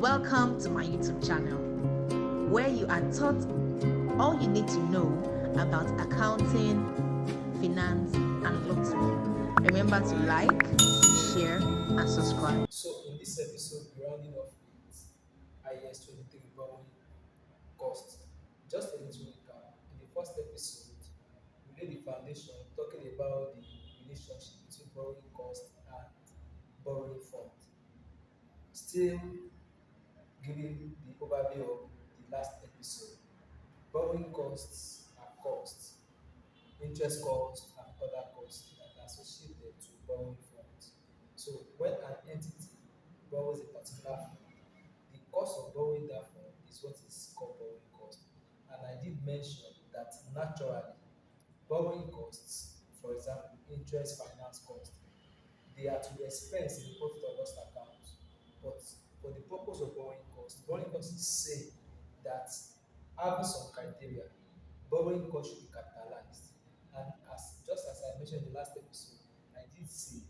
Welcome to my YouTube channel, where you are taught all you need to know about accounting, finance, and lots more. Remember to like, share, and subscribe. So in this episode, we're rounding off with IAS 23 borrowing cost. Just a little recap. In the first episode, we laid the foundation talking about the relationship between borrowing cost and borrowing fund. Still giving the overview of the last episode. Borrowing costs are costs, interest costs and other costs that are associated to borrowing funds. So when an entity borrows a particular fund, the cost of borrowing that fund is what is called borrowing cost. And I did mention that naturally, borrowing costs, for example, interest finance cost, they are to be expensed in the profit or loss account. But for the purpose of borrowing cost is saying that having some criteria, borrowing cost should be capitalized. And as just as I mentioned in the last episode, I did see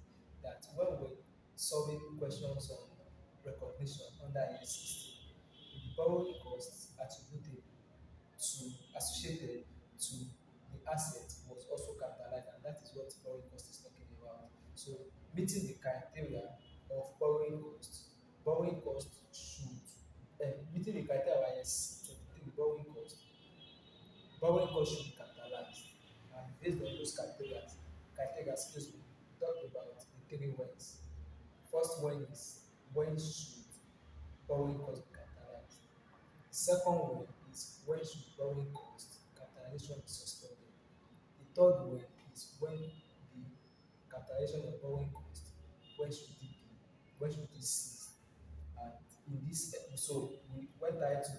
that when we're solving questions on recognition under IAS 16, the borrowing costs attributed to associated to the asset was also capitalized, and that is what borrowing cost is talking about. So meeting the criteria of borrowing cost should meeting the criteria of IS 23 borrowing cost should be capitalized. And based on those criteria, excuse me, talk about the three ways. First one is when should borrowing cost be capitalized. Second way is when should borrowing cost capitalization be suspended. The third way is when the capitalization of borrowing cost, when should it cease? And in this episode, we went try to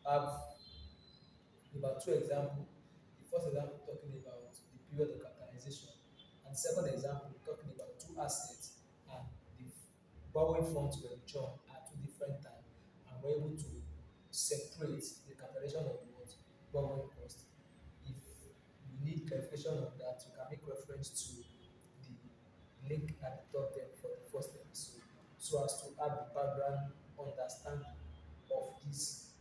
have about two examples. The first example talking about the period of capitalization, and the second example talking about two assets and the borrowing funds were drawn at two different times, and we're able to separate the capitalization of what borrowing cost. If you need clarification on that, you can make reference to the link at the top there for the first episode, so as to have the background understanding of this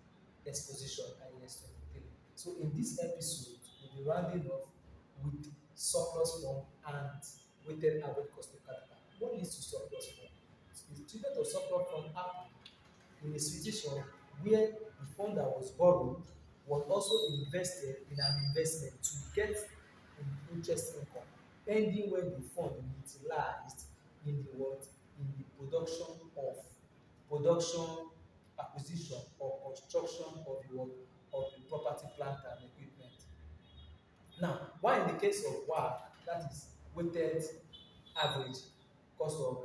exposition IAS 23. So in this episode, we'll be rounding off with surplus fund and weighted average cost of capital. What leads to surplus fund? The treatment of surplus fund happen in a situation where the fund that was borrowed was also invested in an investment to get an interest income, pending when the fund utilized in the what in the production, acquisition or construction of the what of the property, plant and equipment. Now, why in the case of WAC, that is average cost of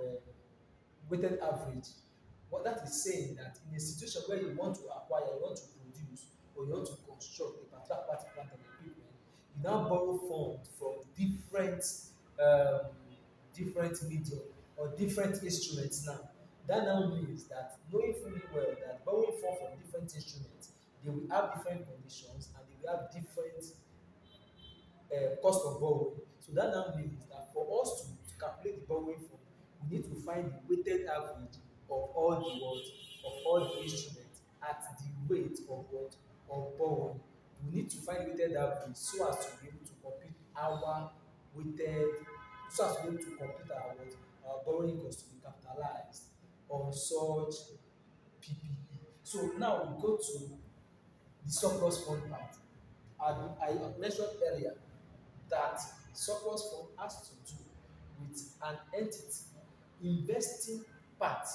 weighted average, what that is saying that in a situation where you want to acquire, you want to produce, or you want to construct a particular property, plant and equipment, you now borrow funds from um, different medium or different instruments now. That now means that knowing fully well that borrowing funds from different instruments, they will have different conditions and they will have different cost of borrowing. So that now means that for us to calculate the borrowing fund, we need to find the weighted average of all the what of all the instruments at the rate of what of borrowing. We need to find weighted average so as to be able to compute our weighted so as to be able to compute our what our borrowing cost to be capitalized on such PPE. So now we go to the surplus fund part. I mentioned earlier that surplus fund has to do with an entity investing part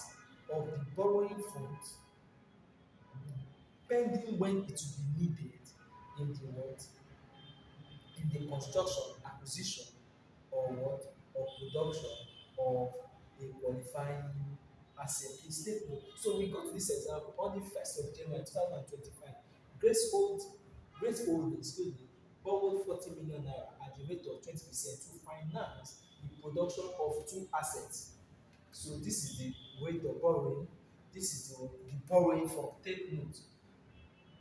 of the borrowing funds pending when it will be needed in the what in the construction, acquisition or what or production of a qualifying asset. It's simple. So we go to this example on the 1st of January 2025. Grace Hold Grace Holding, excuse me, borrowed 40 million naira at the rate of 20% to finance the production of two assets. So this is the rate of borrowing. This is the borrowing from take note.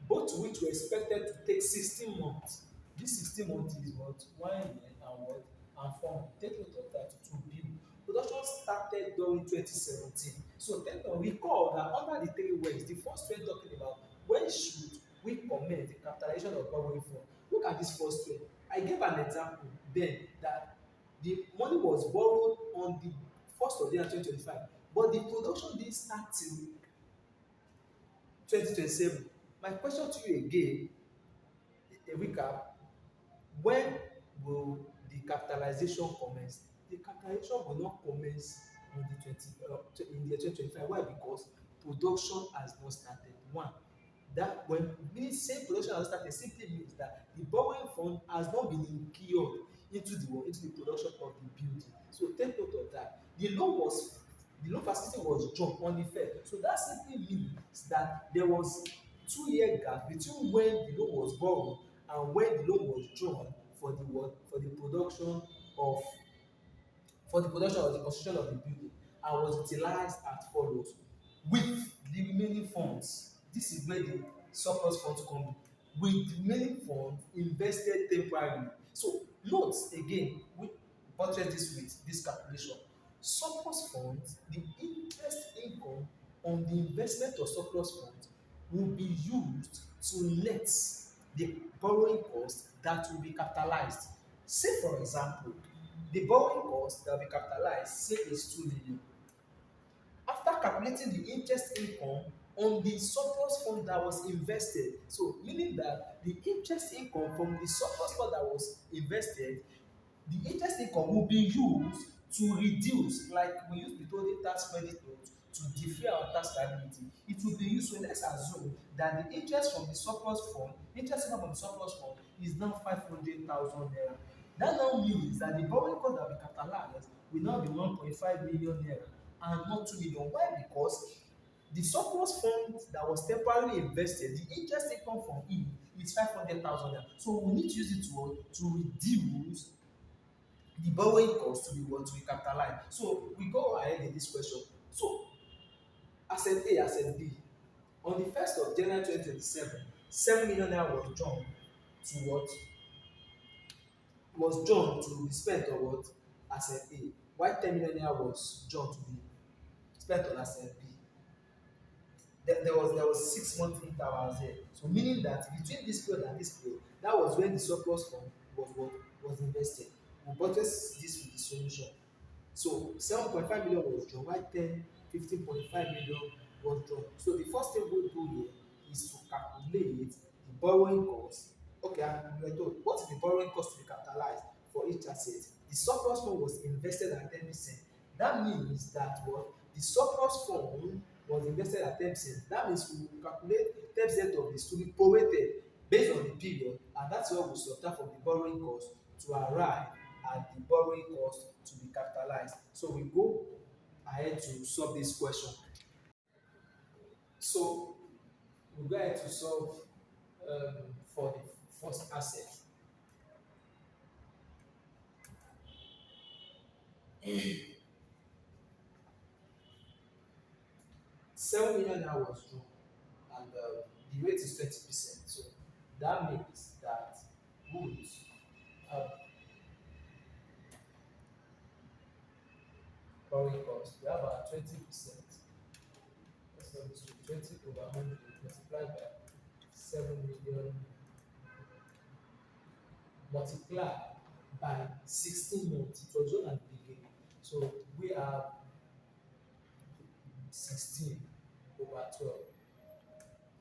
Both which were expected to take 16 months. This 16 months is what 1 year and what and 4 months. Take note of that to bill. Production started during 2017. So then recall that under the three ways, the first way talking about when should we commence the capitalization of borrowing fund. Look at this first way. I gave an example then that the money was borrowed on the 1st of January 2025, but the production didn't start till 2027. My question to you again, a recap, when will the capitalization commence? The capitalization will not commence on the 20 in the 2025. Why? Because production has not started. One, that when meaning say production has started simply means that the borrowing fund has not been incurred into the production of the building. So take note of that. The loan facility was drawn on the first. So that simply means that there was 2 year gap between when the loan was borrowed and when the loan was drawn for the what for the production of the construction of the building, and was utilized as follows. With the remaining funds, this is where the surplus funds come in. With the remaining funds invested temporarily. So note again, we buttress this with this calculation. Surplus funds, the interest income on the investment of surplus funds will be used to net the borrowing cost that will be capitalized. Say for example, the borrowing cost that will be capitalized say is 2 million. After calculating the interest income on the surplus fund that was invested, so meaning that the interest income from the surplus fund that was invested, the interest income will be used to reduce, like we use withholding tax credit note to defray our tax liability. It will be used. So let's assume that the interest from the surplus fund, interest income from the surplus fund is now 500,000 naira. That now means that the borrowing cost that we capitalize will now be 1.5 million naira and not 2 million. Why? Because the surplus fund that was temporarily invested, the interest income from it is 500,000 naira. So we need to use it to reduce the borrowing cost to be what we capitalize. So we go ahead in this question. So asset A, asset B. On the 1st of January 2027, 7 million naira was drawn to what? Was drawn to be spent on what? Asset A. While 10 million naira was drawn to be spent on asset B. There was 6 months intervals there. So meaning that between this period and this period, that was when the surplus fund was invested. We purchase this with the solution. So 7.5 million was drawn, while 15.5 million was drawn. So the first thing we do here is to calculate the borrowing cost. Okay, we were told what is the borrowing cost to be capitalized for each asset. The surplus fund was invested at 10%. That means that what the surplus fund was invested at 10%. That means we will calculate 10% of this to be prorated based on the period, and that's what we subtract from the borrowing cost to arrive at the borrowing cost to be capitalized. So we go ahead to solve this question. So we go ahead to solve for the first asset. $7 million was drawn, and the rate is 20%. So that means that we would have borrowing cost. We have our 20%. Let's not this 20 over 100 multiplied by 7 million multiplied by 16 months. It was done at the beginning. So we have 16 over 12.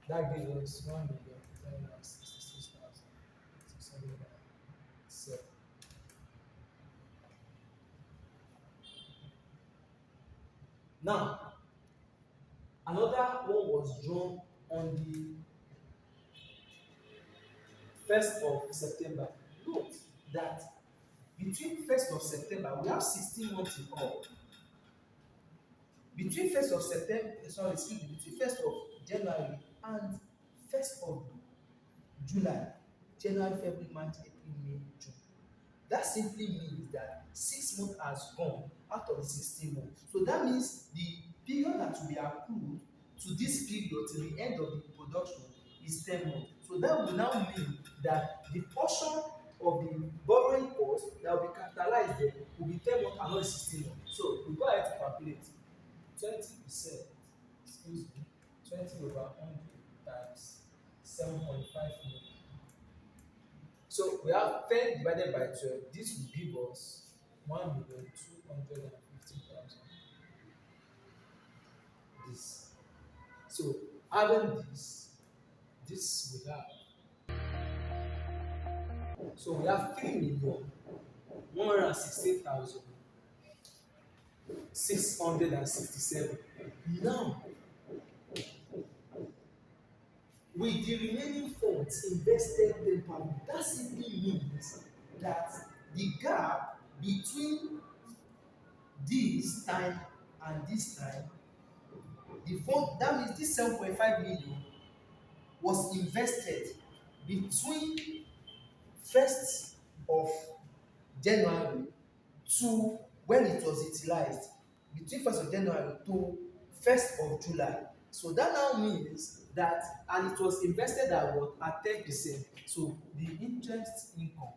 That gives us 1,766,607. Now, another one was drawn on the 1st of September. Note that between 1st of September, we have 16 months in all. Between 1st of September, between 1st of January and 1st of July, January, February, March, April, May, June. That simply means that 6 months has gone out of the 16 months. So that means the period that will be accrued to this period till the end of the production is 10 months. So that will now mean that the portion of the borrowing cost that will be capitalized there will be 10 months and not 16 months. So we go ahead to calculate. 20%, excuse me, 20/100 times 7.5 million. So we have 10 divided by 12. This will give us 1,250,000. This. So having this we have. So we have 3,116,667. Now, with the remaining funds invested temporarily, that simply means that the gap between this time and this time, the fund, that means this 7.5 million was invested between 1st of January to when it was utilized, between 1st of January to 1st of July. So that now means that, and it was invested at what? At 10%. So the interest income,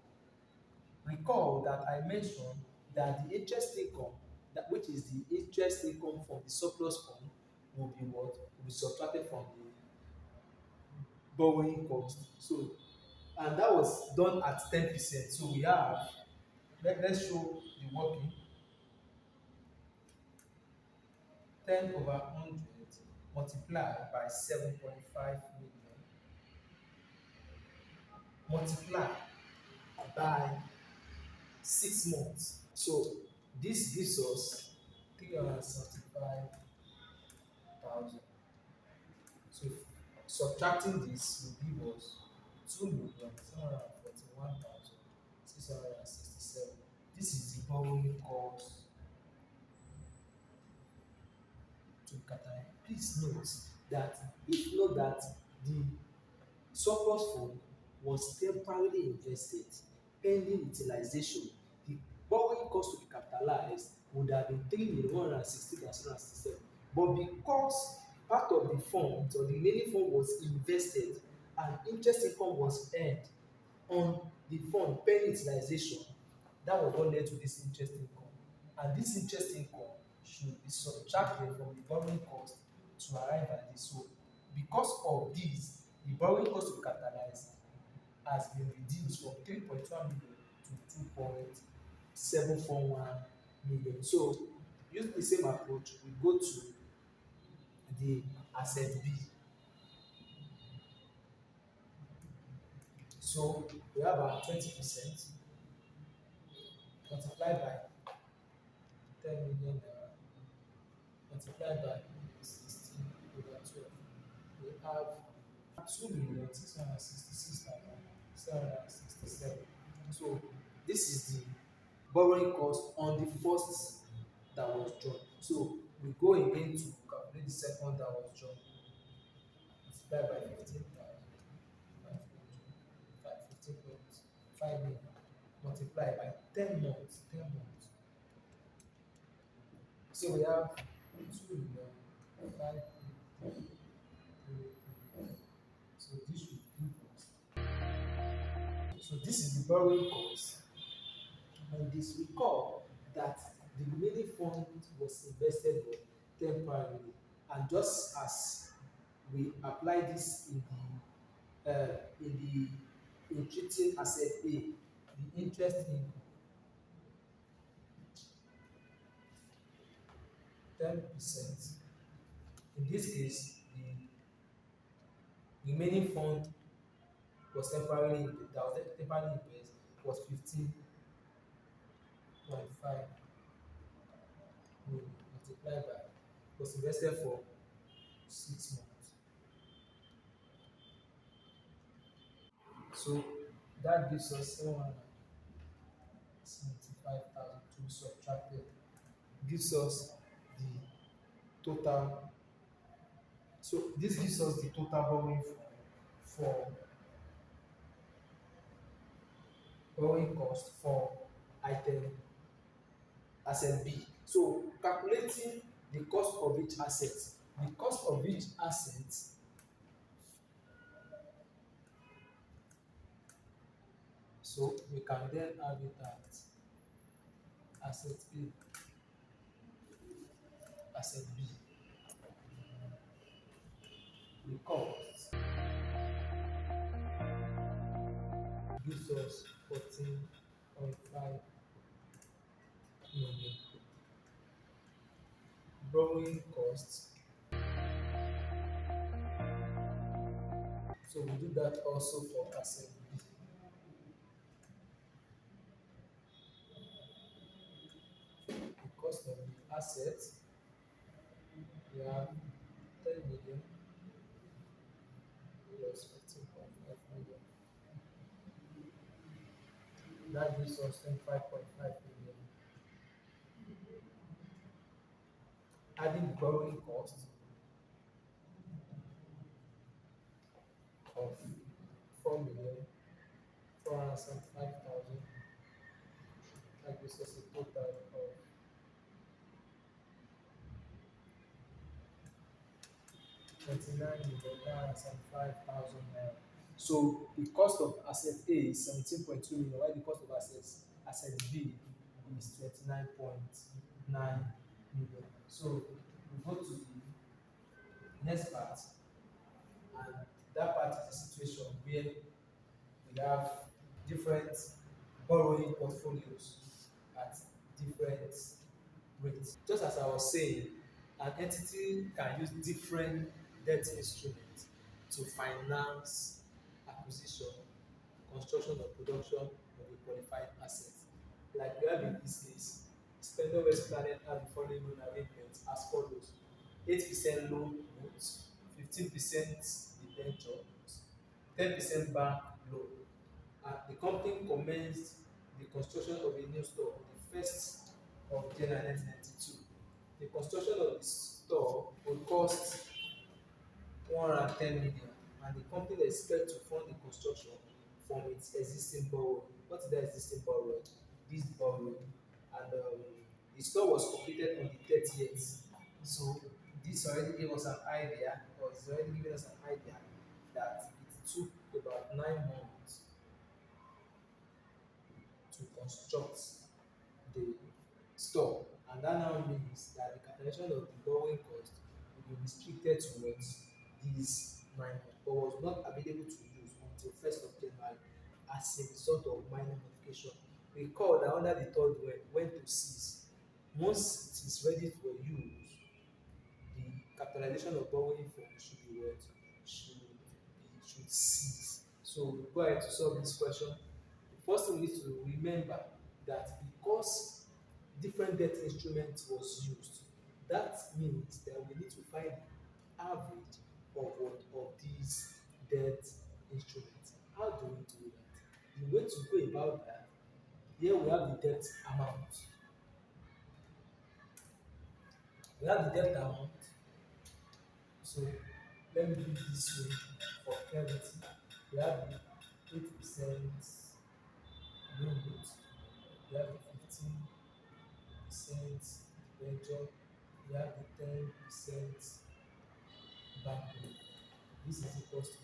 recall that I mentioned that the interest income, that which is the interest income from the surplus fund, will be what? Will be subtracted from the borrowing cost. So, and that was done at 10%. So we have, let's show the working. 10/100 multiplied by 7.5 million multiplied by 6 months. So this gives us 375,000. So subtracting this will give us 2,741,667. This is the borrowing cost to Qatar. Please note that if you know that the surplus fund was temporarily invested pending utilization, the borrowing cost to be capitalized would have been 3,160,767. But because part of the fund or the remaining fund was invested and interest income was earned on the fund pending utilization, that was what led to this interest income. And this interest income should be subtracted from the borrowing cost to arrive at this. So because of this, the borrowing cost to capitalize has been reduced from 3.1 million to 2.741 million. So using the same approach, we go to the asset B. So we have our 20% multiplied by 10 million multiplied by 16/12. We have 2,666,767. So this is the borrowing cost on the first that was drawn. So we go again to calculate the second that was drawn. Multiplied by 15,500, million. Multiplied by 10 months. So we have 2,500,000. So this should give us. So this is the borrowing cost. And this recall that the remaining fund was invested temporarily, and just as we apply this in the treating asset A, the interest income 10%. In this case, the remaining fund was temporarily invested was 15.5 million multiplied by, was invested for 6 months. So that gives us 775,000 to be subtracted. Gives us the total. So this gives us the total borrowing for borrowing cost for item asset B. So calculating the cost of each asset. The cost of each asset so we can then have it at asset A. asset B. The cost gives us 14.5 million. Borrowing costs. So we do that also for asset B. The cost of the asset, we have 10 million plus 15.5 million. That gives us 25.5 million. Adding the borrowing cost of 4,475,000, that gives us a total of 29,975,000 naira. So the cost of asset A is 17.2 million, while the cost of asset B is 29.9 million. So we go to the next part, and that part is a situation where we have different borrowing portfolios at different rates. Just as I was saying, an entity can use different debt instruments to finance acquisition, construction, or production of a qualified asset. Like we have in this case, Spender West Planet have the following loan arrangements as follows: 8% loan notes, 15% debentures, 10% bank loan. And the company commenced the construction of a new store on the 1st of January 1992. The construction of the store will cost 110 million, and the company expects to fund the construction from its existing borrowing. What is that existing borrowing? This borrowing. And the store was completed on the 30th. So this already gave us an idea, or it's already given us an idea that it took about 9 months to construct the store. And that now means that the calculation of the borrowing cost will be restricted towards these 9 months, but was not available to use until 1st of January as a result of minor modification. Recall that under the third when to cease. Once it is ready for use, the capitalization of borrowing funds should be what? Should cease. So we go ahead to solve this question. The first thing we need to remember that because different debt instruments was used, that means that we need to find the average of what of these debt instruments. How do we do that? The way to go about that, here we have the debt amount. We have the debt amount. So let me do it this way for clarity. We have the 8% loan rate, we have the 15% venture, we have the 10% bank loan. This is equals to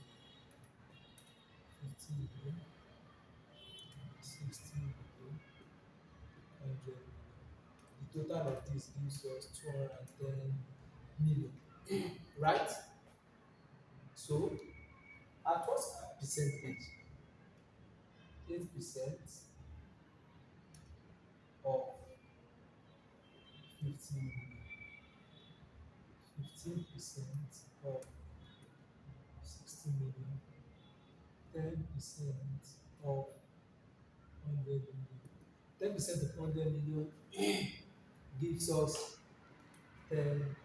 50 million, 60 million, 100 million. The total of this gives us 210 million. Right? So at what percentage? 8% of 50 million, 15% of 60 million, 10% of 100 million. 10% of 100 million gives us 10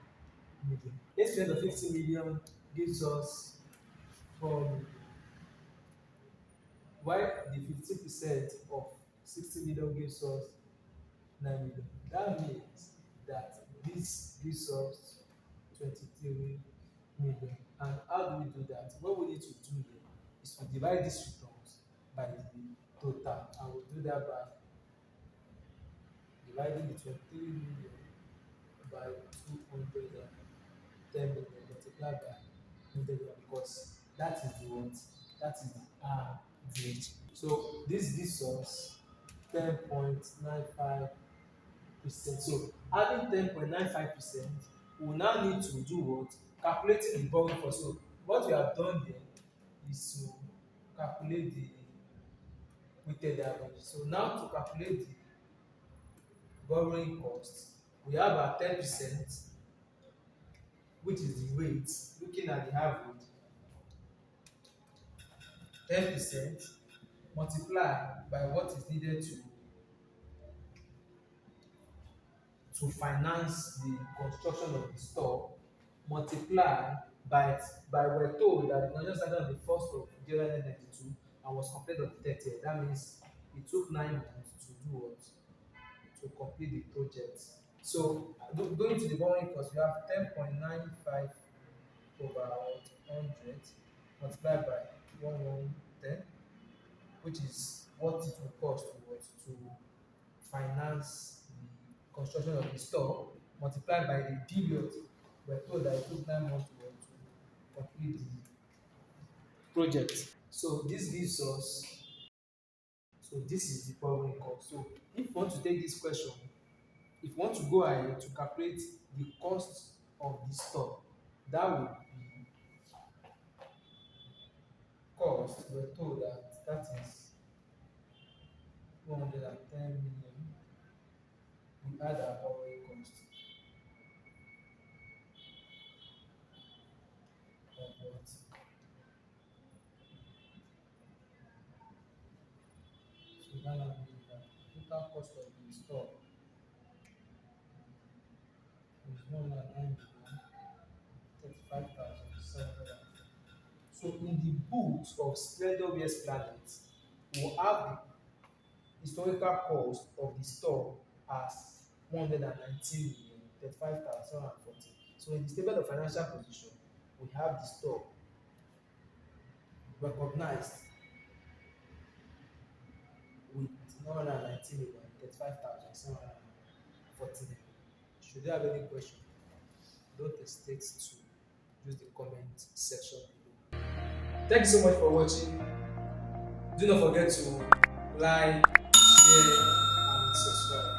million. 8% of 50 million gives us 4 million. While the 15% of 60 million gives us 9 million. That means that this gives us 23 million. And how do we do that? What we need to do here is to divide these returns by the total. I will do that by dividing the 23 million by 210 million multiplied by 100 million, because that is the what? That is the average. So this gives us 10.95%. So having 10.95% we will now need to do what? Calculating the borrowing cost. So what we have done there is to calculate the weighted average. So now to calculate the borrowing cost, we have our 10%, which is the rate, looking at the average, 10% multiply by what is needed to finance the construction of the store, multiply by we're told that the construction started on the 1st of January 1992 and was completed on the 30th. That means it took 9 months to do what? To complete the project. So going to the borrowing cost, we have 10.95 over 100 multiplied by 1110, which is what it will cost to finance the construction of the store, multiplied by the period. We're told that it took 9 months to complete the project. So this gives us, so this is the borrowing cost. So if you want to take this question, if you want to go ahead to calculate the cost of the store, that would be cost. We're told that is 110 million. We add our borrowing cost of what? So that will be the total cost of the store is 109 million 35,700. So in the books of Splendor West Planet, we will have the historical cost of the store as 119 million 35,740. So in the statement of financial position, we have the store recognized with 119 million 35,740. Should you have any question, don't hesitate to use the comment section below. Thank you so much for watching. Do not forget to like, share, and subscribe.